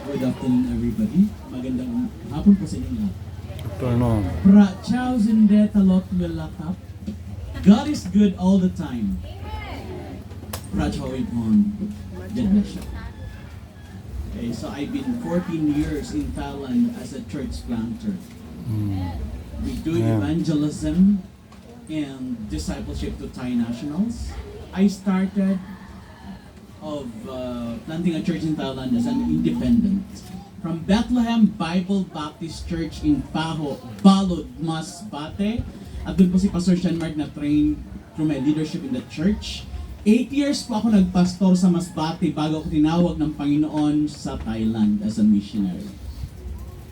Good afternoon, everybody. Magandang hapon po sa inyo lahat. Afternoon. Pra ciao zinde talot welakap. God is good all the time. Pra ciao on. God bless you. Okay, so I've been 14 years in Thailand as a church planter. We do Yeah. evangelism and discipleship to Thai nationals. I started of planting a church in Thailand as an independent. From Bethlehem Bible Baptist Church in Paho, Balod, Masbate. At doon po si Pastor Sean Mark na trained through my leadership in the church. 8 years po ako nagpastor sa Masbate bago ako tinawag ng Panginoon sa Thailand as a missionary.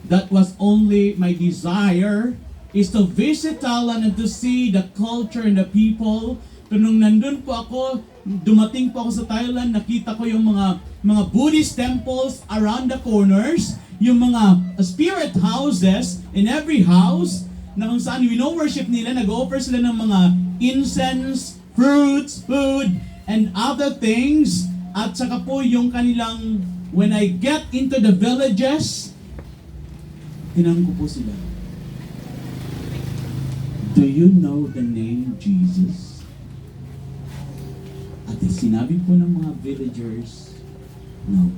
That was only my desire is to visit Thailand and to see the culture and the people. So nung nandun po ako, dumating po ako sa Thailand, nakita ko yung mga Buddhist temples around the corners, yung mga spirit houses in every house, na kung saan wino-worship nila, nag-offer sila ng mga incense, fruits, food, and other things. At saka po yung kanilang, when I get into the villages, tinanong ko po sila, do you know the name Jesus? At sinabi po ng mga villagers, no,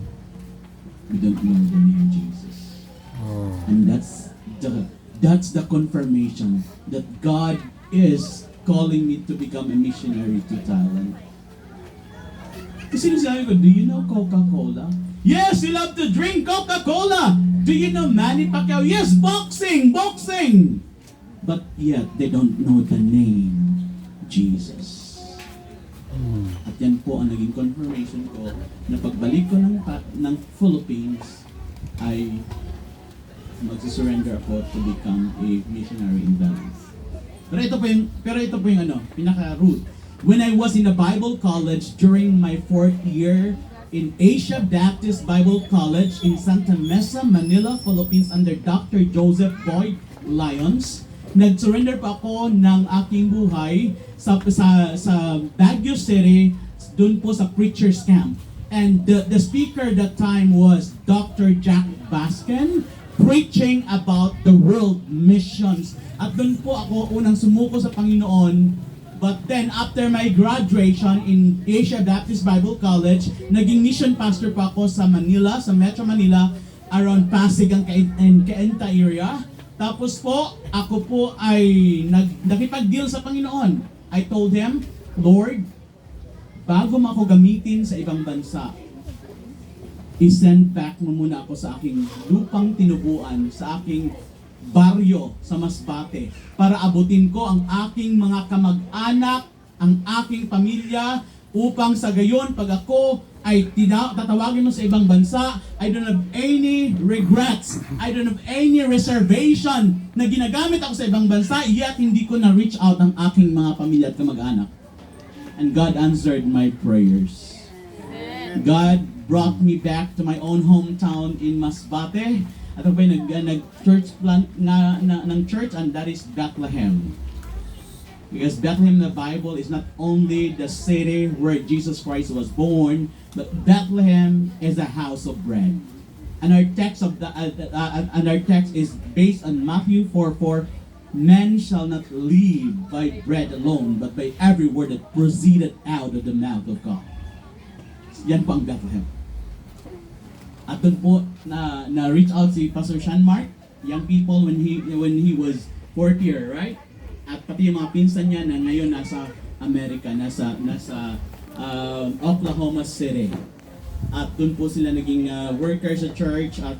we don't know the name Jesus. Oh. And that's the confirmation that God is calling me to become a missionary to Thailand. Kasi sinabi ko, do you know Coca-Cola? Yes, we love to drink Coca-Cola. Do you know Manny Pacquiao? Yes, boxing. But yet, they don't know the name Jesus. At yan po ang naging confirmation ko na pagbalik ko ng Philippines ay magsisurrender ako to become a missionary in Thailand. Pero ito po yung pinaka-root. When I was in a Bible college during my 4th year in Asia Baptist Bible College in Santa Mesa, Manila, Philippines under Dr. Joseph Boyd Lyons, nag-surrender pa ako ng aking buhay sa Baguio City, dun po sa preacher's camp. And the speaker that time was Dr. Jack Baskin, preaching about the world missions. At dun po ako unang sumuko sa Panginoon. But then after my graduation in Asia Baptist Bible College, naging mission pastor pa ako sa Manila, sa Metro Manila, around Pasig and Cainta area. Tapos po, ako po ay nakipag-deal sa Panginoon. I told Him, Lord, bago mo ako gamitin sa ibang bansa, i-send back mo muna ako sa aking lupang tinubuan, sa aking baryo sa Masbate, para abutin ko ang aking mga kamag-anak, ang aking pamilya, upang sa gayon, pag ako ay tatawagin mo sa ibang bansa, I don't have any regrets. I don't have any reservation na ginagamit ako sa ibang bansa, yet hindi ko na-reach out ang aking mga pamilya at kamag-anak. And God answered my prayers. God brought me back to my own hometown in Masbate. At ako ay nag-church plant ng church, and that is Bethlehem. Because Bethlehem in the Bible is not only the city where Jesus Christ was born, but Bethlehem is a house of bread. And our text is based on Matthew 4:4. Men shall not live by bread alone, but by every word that proceeded out of the mouth of God. Yan po ang Bethlehem. At doon po na reach out si Pastor Sean Mark, young people when he was 4th year, right? At pati yung mga pinsan niya na ngayon nasa Amerika, nasa Oklahoma City. At doon po sila naging workers sa church at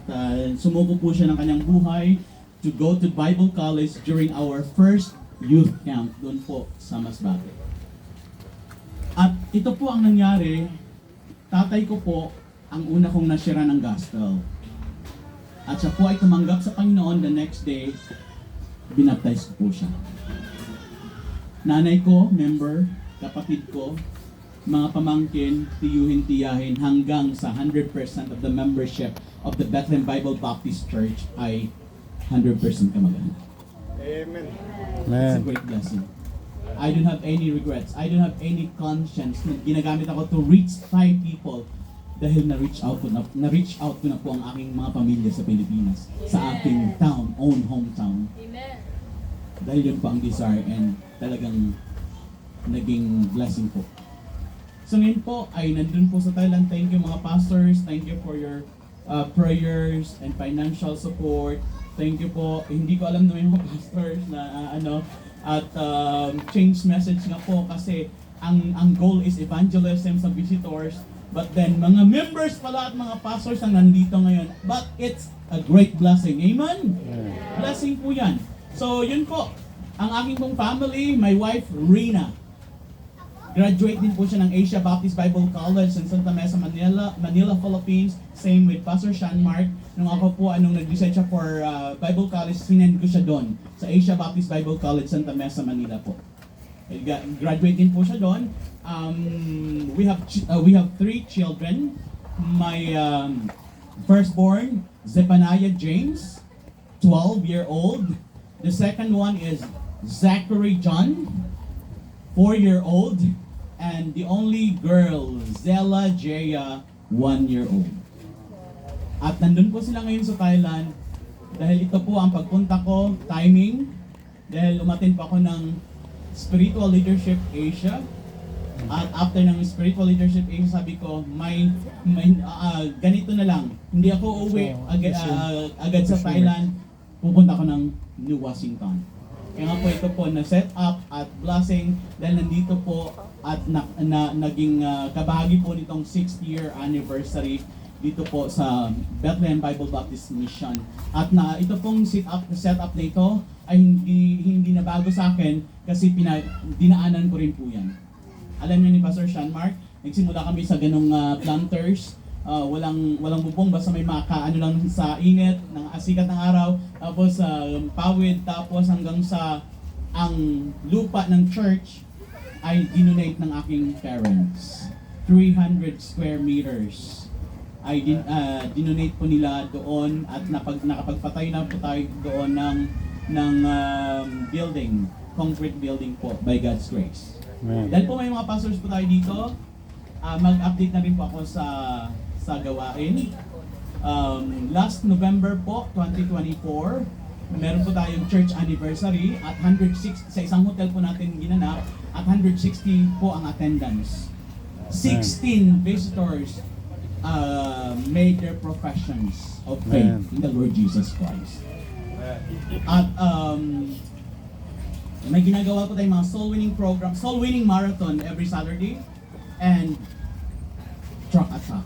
sumuko po siya ng kanyang buhay to go to Bible College during our first youth camp doon po sa Masbate. At ito po ang nangyari, tatay ko po ang una kong nasyera ng gospel. At siya po ay tumanggap sa Panginoon the next day, binaptize ko po siya. Nanay ko, member, kapatid ko, mga pamangkin, tiyuhin, tiyahin, hanggang sa 100% of the membership of the Bethlehem Bible Baptist Church ay 100% kamag-anak. Amen. It's a great blessing. I don't have any regrets. I don't have any conscience na ginagamit ako to reach 5 people dahil na-reach out ko na po ang aking mga pamilya sa Pilipinas, sa aking hometown. Amen. Dahil yun po ang desire and talagang naging blessing po. So ngayon po ay nandun po sa Thailand. Thank you mga pastors. Thank you for your prayers and financial support. Thank you po. Hindi ko alam naman mga pastors na at change message nga po kasi ang goal is evangelism sa visitors. But then, mga members pala at mga pastors ang nandito ngayon. But it's a great blessing. Amen? Blessing po yan. So, yun po. Ang aking pong family, my wife, Rina. Graduate din po siya ng Asia Baptist Bible College in Santa Mesa, Manila, Philippines. Same with Pastor Sean Mark. Nung ako po, nag-decide siya for Bible College, sinend ko siya doon sa Asia Baptist Bible College, Santa Mesa, Manila po. Graduate din po siya doon. We have 3 children. My firstborn, Zephaniah James, 12-year-old. The second one is Zachary John, 4-year-old. And the only girl, Zella Jaya, 1-year-old. At nandun po sila ngayon sa Thailand dahil ito po ang pagpunta ko, timing, dahil umatin pa ako ng Spiritual Leadership Asia. At after ng Spiritual Leadership Asia, sabi ko, ganito na lang. Hindi ako uuwi agad sa Thailand. Pupunta ako ng New Washington. Kaya nga po ito po na-set up at blessing dahil nandito po at naging kabahagi po nitong 6th year anniversary dito po sa Bethlehem Bible Baptist Mission. At ito pong set up na ito ay hindi na bago sa akin kasi dinaanan ko rin po yan. Alam niyo ni Pastor Sean Mark, nagsimula kami sa ganong planters, walang bubong, basta may makaano lang sa init, ng sikat ng araw, tapos pawid, tapos hanggang sa ang lupa ng church ay dinonate ng aking parents. 300 square meters ay dinonate po nila doon at nakapagpatay na po tayo doon ng building, concrete building po by God's grace. Dahil po may mga pastors po tayo dito, mag-update na rin po ako sa gawain. Last November po, 2024, meron po tayong church anniversary at 160 sa isang hotel po natin ginanap at 160 po ang attendance. 16 visitors made their professions of faith in the Lord Jesus Christ. At may ginagawa po tayong mga soul winning program, soul winning marathon every Saturday and truck attack.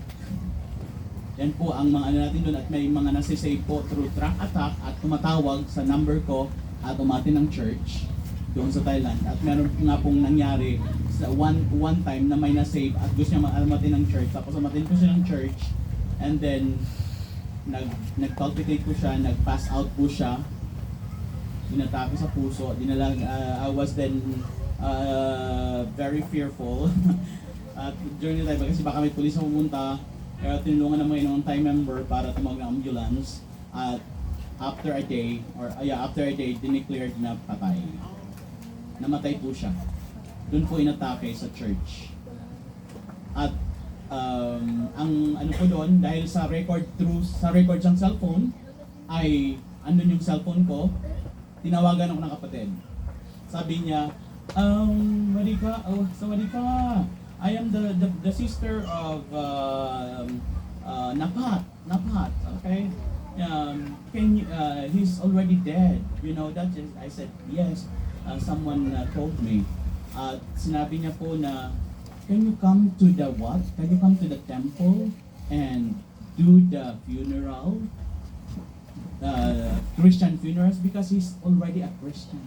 Yan po ang mga natin doon at may mga nasisave po through truck attack at tumatawag sa number ko at umatin ng church doon sa Thailand. At meron nga pong nangyari sa one time na may nasave at gusto niya umatin ng church. Tapos umatin ko siya ng church and then nag-palpitate po siya, nag-pass out po siya. Inatake sa puso. I was then very fearful. At during the time, kasi baka may pulis na pumunta, kaya tinulungan naman yung time member para tumawag ng ambulance. At after a day, dineclared na patay. Namatay po siya. Doon po inatake sa church. At ang ano po doon, dahil sa record ng cellphone, ay andun yung cellphone ko, tinawagan ako ng kapatid. Sabi niya, Sawadika, I am the sister of Napat, okay? He's already dead. You know that? I said, yes. Someone told me. Sinabi niya po na, can you come to the what? Can you come to the temple and do the funeral? Christian funerals because he's already a Christian.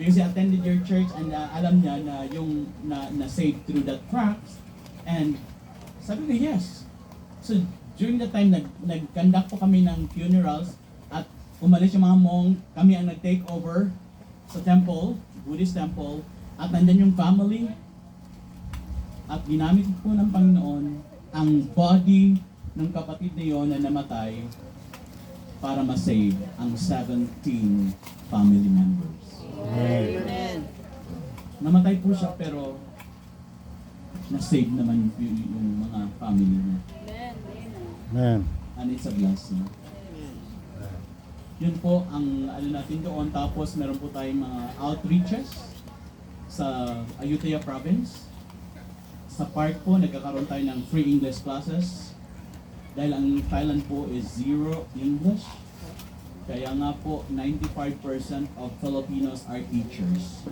Because he attended your church and alam niya na yung na-saved through that tracks and sabi ko yes. So during the time nag-conduct po kami ng funerals at umalis yung mga monk, kami ang nag-take over sa temple, Buddhist temple, at nandyan yung family at ginamit po ng Panginoon ang body ng kapatid na yon na namatay para ma-save ang 17 family members. Amen. Namatay po siya pero na-save naman yung mga family niya. Amen. And it's a blessing. Yun po ang ano natin doon. Tapos meron po tayong mga outreaches sa Ayutthaya Province. Sa park po, nagkakaroon tayo ng free English classes. Dahil ang Thailand po is zero English. Kaya nga po, 95% of Filipinos are teachers.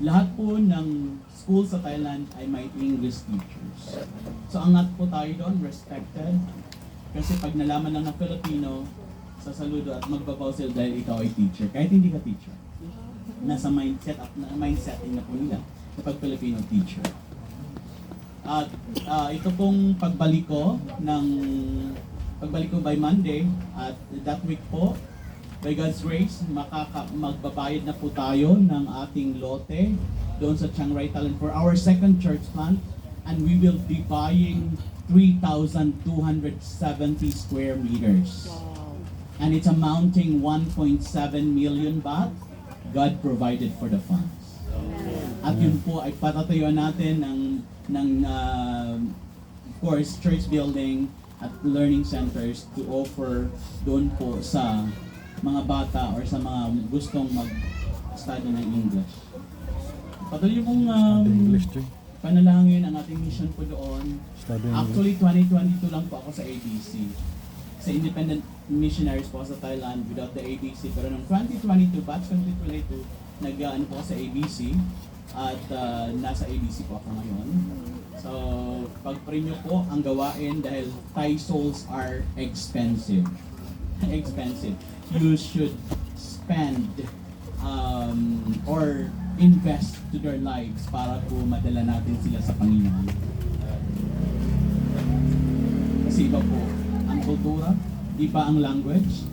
Lahat po ng school sa Thailand ay may English teachers. So angat po tayo doon, respected. Kasi pag nalaman lang ng Filipino, sasaludo at magbabaw sila dahil ikaw ay teacher. Kahit hindi ka teacher. Nasa mindsetting na po nila kapag Filipino teacher. At ito pong pagbalik ko by Monday at that week po, by God's grace, magbabayad na po tayo ng ating lote doon sa Chiang Rai, Thailand for our second church plant, and we will be buying 3,270 square meters. And it's amounting 1.7 million baht. God provided for the funds. At yun po ay patatayuan natin of course, church building at learning centers to offer doon po sa mga bata or sa mga gustong mag-study ng English. Patuloy pong English too. panalangin ang ating mission po doon. Study English. Actually, 2022 lang po ako sa ABC. Sa Independent Missionaries po sa Thailand without the ABC. Pero noong 2022, batch 2022, nag-ano po ako sa ABC at nasa ABC po ako ngayon. So, pag-pray nyo po ang gawain dahil Thai souls are expensive. Expensive. You should spend or invest to their lives para po madala natin sila sa Panginoon. Kasi iba po ang kultura, iba ang language,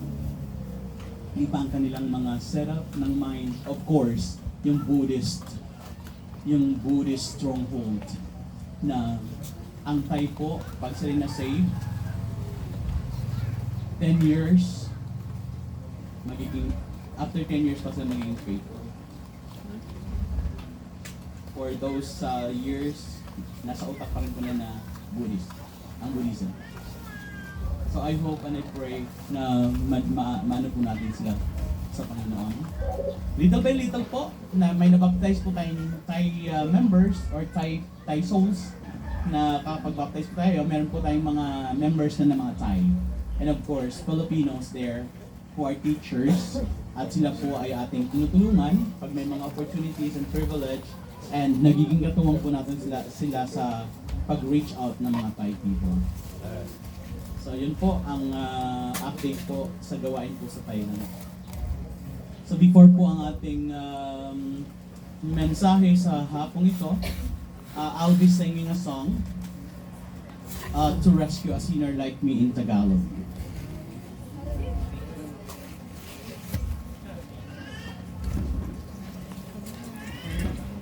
iba ang kanilang mga setup ng mind. Of course, yung Buddhist stronghold na ang Thai po, pag sila na-save, 10 years, after 10 years pa sila magiging faithful. For those years, nasa utak pa rin po na Buddhist, ang Buddhism. So I hope and I pray na maano po natin sila sa Panginoon. Little by little po, na may nabaptize po tayong Thai members or Thai souls na kapag-baptize po tayo, meron po tayong mga members na mga Thai. And of course, Filipinos there who are teachers at sila po ay ating tinutulungan pag may mga opportunities and privilege and nagiging katuwang po natin sila sa pag-reach out ng mga Thai people. So yun po ang update po sa gawain po sa Thailand. So before po ang ating mensahe sa hapong ito, I'll be singing a song to rescue a sinner like me in Tagalog.